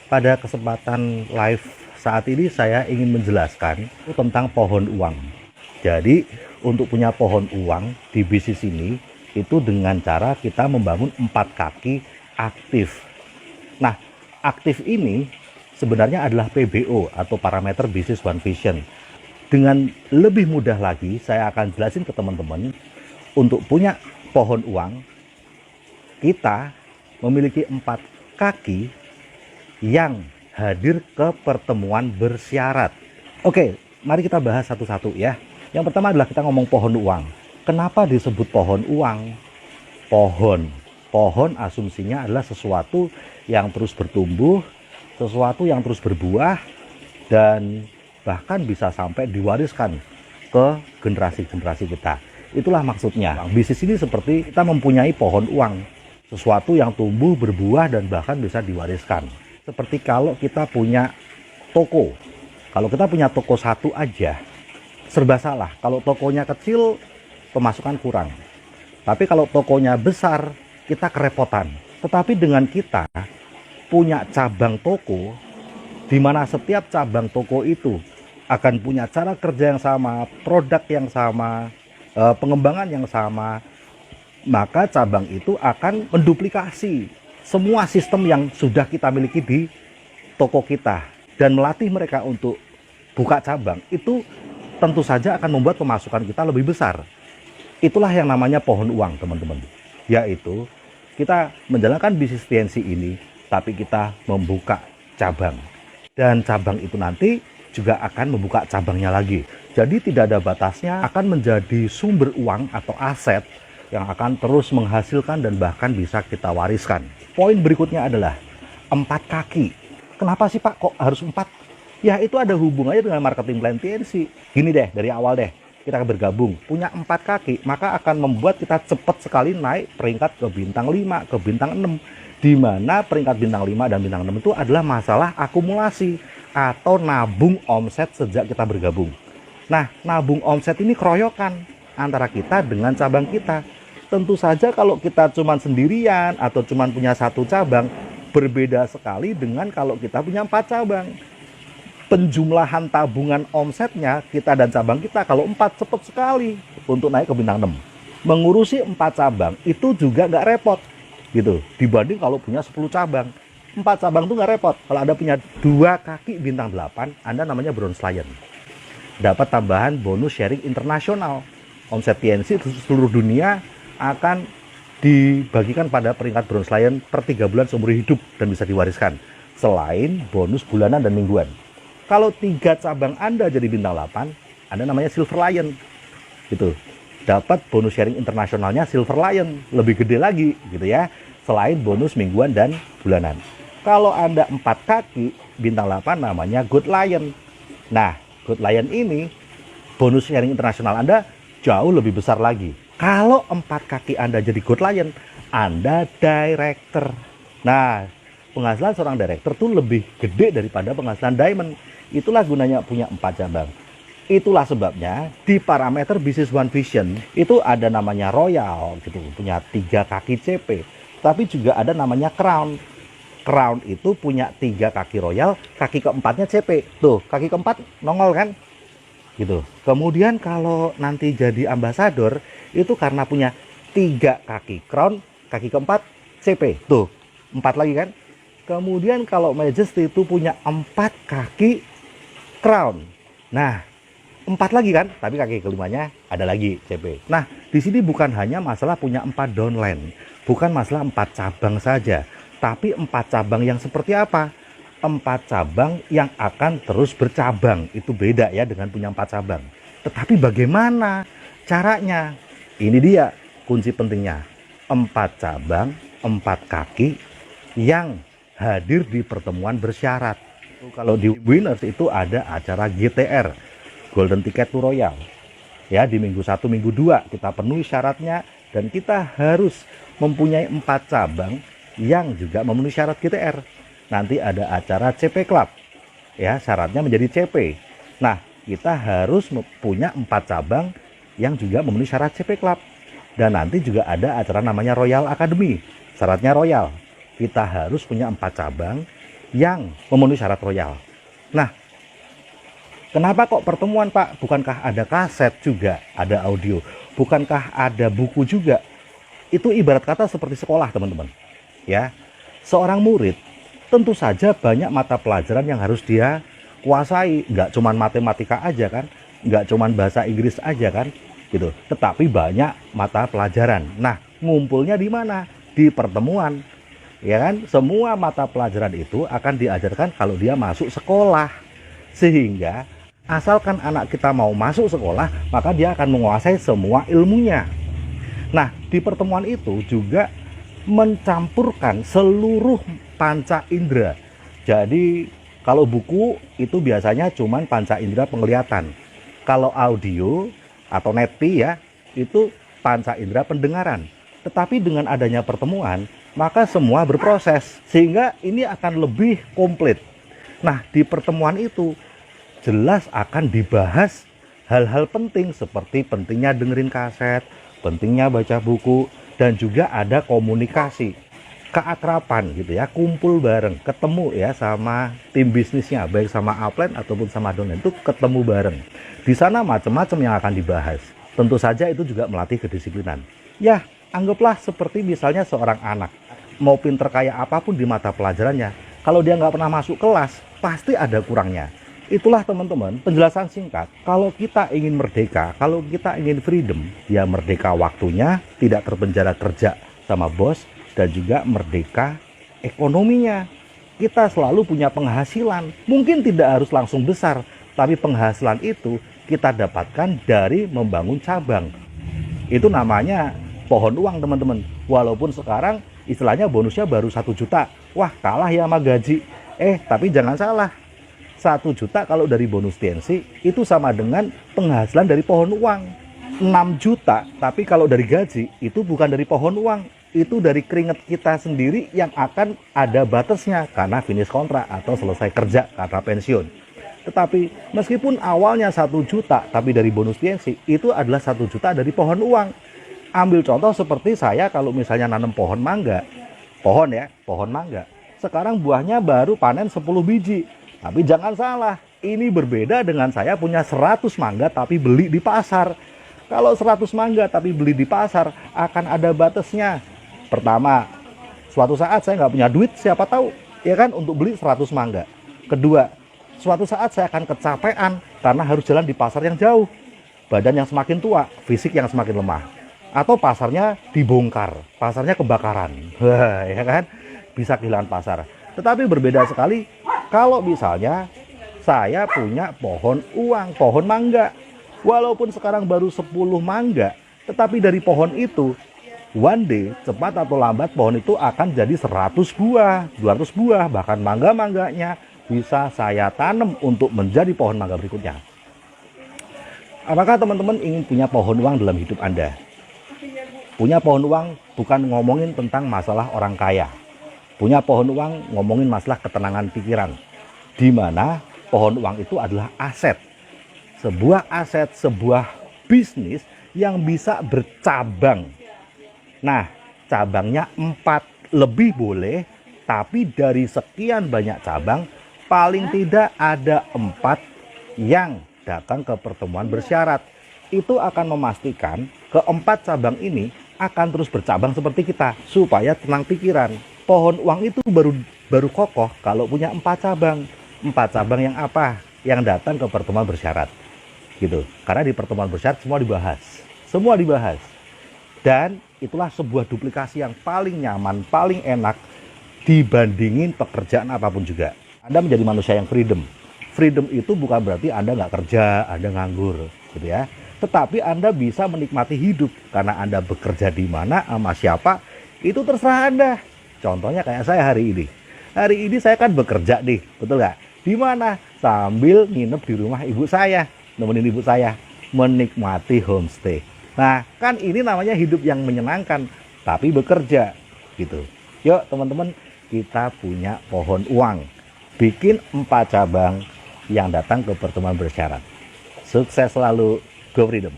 Pada kesempatan live saat ini saya ingin menjelaskan tentang pohon uang. Jadi untuk punya pohon uang di bisnis ini itu dengan cara kita membangun 4 kaki aktif. Nah, aktif ini sebenarnya adalah PBO atau parameter Business One Vision. Dengan lebih mudah lagi saya akan jelasin ke teman-teman, untuk punya pohon uang kita memiliki 4 kaki yang hadir ke pertemuan bersyarat. Oke, mari kita bahas satu-satu ya. Yang pertama adalah kita ngomong pohon uang. Kenapa disebut pohon uang? Pohon asumsinya adalah sesuatu yang terus bertumbuh, sesuatu yang terus berbuah, dan bahkan bisa sampai diwariskan ke generasi-generasi kita. Itulah maksudnya. Bisnis ini seperti kita mempunyai pohon uang, sesuatu yang tumbuh, berbuah, dan bahkan bisa diwariskan. Seperti kalau kita punya toko. Kalau kita punya toko satu aja, serba salah. Kalau tokonya kecil, pemasukan kurang. Tapi kalau tokonya besar, kita kerepotan. Tetapi dengan kita punya cabang toko, di mana setiap cabang toko itu akan punya cara kerja yang sama, produk yang sama, pengembangan yang sama, maka cabang itu akan menduplikasi semua sistem yang sudah kita miliki di toko kita, dan melatih mereka untuk buka cabang itu tentu saja akan membuat pemasukan kita lebih besar. Itulah yang namanya pohon uang, teman-teman. Yaitu kita menjalankan bisnis TNC ini, tapi kita membuka cabang. Dan cabang itu nanti juga akan membuka cabangnya lagi. Jadi tidak ada batasnya, akan menjadi sumber uang atau aset yang akan terus menghasilkan dan bahkan bisa kita wariskan. Poin berikutnya adalah 4 kaki. Kenapa sih Pak kok harus 4? Ya itu ada hubungannya dengan marketing plan TNC. Gini deh, dari awal deh kita bergabung punya 4 kaki, maka akan membuat kita cepat sekali naik peringkat ke bintang 5, ke bintang 6, di mana peringkat bintang 5 dan bintang 6 itu adalah masalah akumulasi atau nabung omset sejak kita bergabung. Nah, nabung omset ini keroyokan antara kita dengan cabang kita. Tentu saja kalau kita cuma sendirian atau cuma punya satu cabang, berbeda sekali dengan kalau kita punya 4 cabang. Penjumlahan tabungan omsetnya kita dan cabang kita kalau 4 cepat sekali untuk naik ke bintang 6. Mengurusi 4 cabang itu juga nggak repot gitu, dibanding kalau punya 10 cabang. 4 cabang itu nggak repot. Kalau Anda punya 2 kaki bintang 8, Anda namanya Bronze Lion. Dapat tambahan bonus sharing internasional. Omset TNC seluruh dunia akan dibagikan pada peringkat Bronze Lion per 3 bulan seumur hidup dan bisa diwariskan, selain bonus bulanan dan mingguan. Kalau 3 cabang Anda jadi bintang 8, Anda namanya Silver Lion gitu. Dapat bonus sharing internasionalnya Silver Lion, lebih gede lagi gitu ya, selain bonus mingguan dan bulanan. Kalau Anda 4 kaki bintang 8 namanya Good Lion. Nah, Good Lion ini bonus sharing internasional Anda jauh lebih besar lagi. Kalau 4 kaki Anda jadi Good Lion, Anda director. Nah, penghasilan seorang director tuh lebih gede daripada penghasilan diamond. Itulah gunanya punya 4 cabang. Itulah sebabnya di parameter Business One Vision itu ada namanya Royal gitu, punya 3 kaki CP. Tapi juga ada namanya Crown. Crown itu punya 3 kaki Royal, kaki keempatnya CP. Tuh, kaki keempat nongol kan? Gitu. Kemudian kalau nanti jadi ambasador itu karena punya 3 kaki Crown, kaki keempat CP. Tuh, 4 lagi kan? Kemudian kalau Majesty itu punya 4 kaki Crown. Nah, 4 lagi kan? Tapi kaki kelimanya ada lagi CP. Nah, di sini bukan hanya masalah punya 4 downline, bukan masalah 4 cabang saja, tapi 4 cabang yang seperti apa? 4 cabang yang akan terus bercabang. Itu beda ya dengan punya 4 cabang. Tetapi bagaimana caranya? Ini dia kunci pentingnya. 4 cabang, 4 kaki yang hadir di pertemuan bersyarat. Kalau di Winners itu ada acara GTR, Golden Ticket to Royal. Ya, di minggu 1, minggu 2 kita penuhi syaratnya dan kita harus mempunyai 4 cabang yang juga memenuhi syarat GTR. Nanti ada acara CP Club. Ya, syaratnya menjadi CP. Nah, kita harus punya 4 cabang yang juga memenuhi syarat CP Club. Dan nanti juga ada acara namanya Royal Academy. Syaratnya Royal. Kita harus punya 4 cabang yang memenuhi syarat royal. Nah, kenapa kok pertemuan, Pak? Bukankah ada kaset juga, ada audio? Bukankah ada buku juga? Itu ibarat kata seperti sekolah, teman-teman. Ya, seorang murid tentu saja banyak mata pelajaran yang harus dia kuasai. Nggak cuma matematika aja kan, nggak cuma bahasa Inggris aja kan, gitu. Tetapi banyak mata pelajaran. Nah, ngumpulnya di mana? Di pertemuan. Ya kan, semua mata pelajaran itu akan diajarkan kalau dia masuk sekolah. Sehingga asalkan anak kita mau masuk sekolah, maka dia akan menguasai semua ilmunya. Nah, di pertemuan itu juga mencampurkan seluruh panca indera. Jadi, kalau buku itu biasanya cuman panca indera penglihatan. Kalau audio atau neti ya, itu panca indera pendengaran. Tetapi dengan adanya pertemuan, maka semua berproses. Sehingga ini akan lebih komplit. Nah, di pertemuan itu jelas akan dibahas hal-hal penting seperti pentingnya dengerin kaset, pentingnya baca buku, dan juga ada komunikasi, keakraban gitu ya, kumpul bareng, ketemu ya sama tim bisnisnya, baik sama upline ataupun sama downline, itu ketemu bareng. Di sana macam-macam yang akan dibahas. Tentu saja itu juga melatih kedisiplinan. Ya, anggaplah seperti misalnya seorang anak, mau pinter kayak apapun di mata pelajarannya, kalau dia nggak pernah masuk kelas, pasti ada kurangnya. Itulah teman-teman penjelasan singkat. Kalau kita ingin merdeka, kalau kita ingin freedom, ya merdeka waktunya, tidak terpenjara kerja sama bos, dan juga merdeka ekonominya. Kita selalu punya penghasilan. Mungkin tidak harus langsung besar, tapi penghasilan itu kita dapatkan dari membangun cabang. Itu namanya pohon uang, teman-teman. Walaupun sekarang istilahnya bonusnya baru 1 juta. Wah, kalah ya sama gaji. Tapi jangan salah. 1 juta kalau dari bonus TNC itu sama dengan penghasilan dari pohon uang. 6 juta, tapi kalau dari gaji itu bukan dari pohon uang, itu dari keringat kita sendiri yang akan ada batasnya karena finish kontrak atau selesai kerja karena pensiun. Tetapi meskipun awalnya 1 juta, tapi dari bonus TNC itu adalah 1 juta dari pohon uang. Ambil contoh seperti saya kalau misalnya nanam pohon mangga, pohon mangga. Sekarang buahnya baru panen 10 biji. Tapi jangan salah, ini berbeda dengan saya punya 100 mangga tapi beli di pasar. Kalau 100 mangga tapi beli di pasar, akan ada batasnya. Pertama, suatu saat saya nggak punya duit, siapa tahu, ya kan, untuk beli 100 mangga. Kedua, suatu saat saya akan kecapean karena harus jalan di pasar yang jauh. Badan yang semakin tua, fisik yang semakin lemah. Atau pasarnya dibongkar, pasarnya kebakaran. Ya kan, bisa kehilangan pasar. Tetapi berbeda sekali kalau misalnya saya punya pohon uang, pohon mangga. Walaupun sekarang baru 10 mangga, tetapi dari pohon itu, one day, cepat atau lambat, pohon itu akan jadi 100 buah, 200 buah, bahkan mangga-mangganya bisa saya tanam untuk menjadi pohon mangga berikutnya. Apakah teman-teman ingin punya pohon uang dalam hidup Anda? Punya pohon uang bukan ngomongin tentang masalah orang kaya. Punya pohon uang ngomongin masalah ketenangan pikiran, di mana pohon uang itu adalah aset, sebuah bisnis yang bisa bercabang. Nah, cabangnya 4 lebih boleh, tapi dari sekian banyak cabang, paling tidak ada 4 yang datang ke pertemuan bersyarat. Itu akan memastikan keempat cabang ini akan terus bercabang seperti kita, supaya tenang pikiran. Pohon uang itu baru kokoh kalau punya 4 cabang. 4 cabang yang apa? Yang datang ke pertemuan bersyarat. Gitu. Karena di pertemuan bersyarat semua dibahas. Dan itulah sebuah duplikasi yang paling nyaman, paling enak dibandingin pekerjaan apapun juga. Anda menjadi manusia yang freedom. Freedom itu bukan berarti Anda nggak kerja, Anda nganggur, gitu ya. Tetapi Anda bisa menikmati hidup karena Anda bekerja di mana, sama siapa, itu terserah Anda. Contohnya kayak saya hari ini. Hari ini saya kan bekerja nih, betul nggak? Di mana? Sambil nginep di rumah ibu saya, nemenin ibu saya, menikmati homestay. Nah, kan ini namanya hidup yang menyenangkan, tapi bekerja, gitu. Yuk teman-teman, kita punya pohon uang. Bikin 4 cabang yang datang ke pertemuan bersyarat. Sukses selalu, go freedom!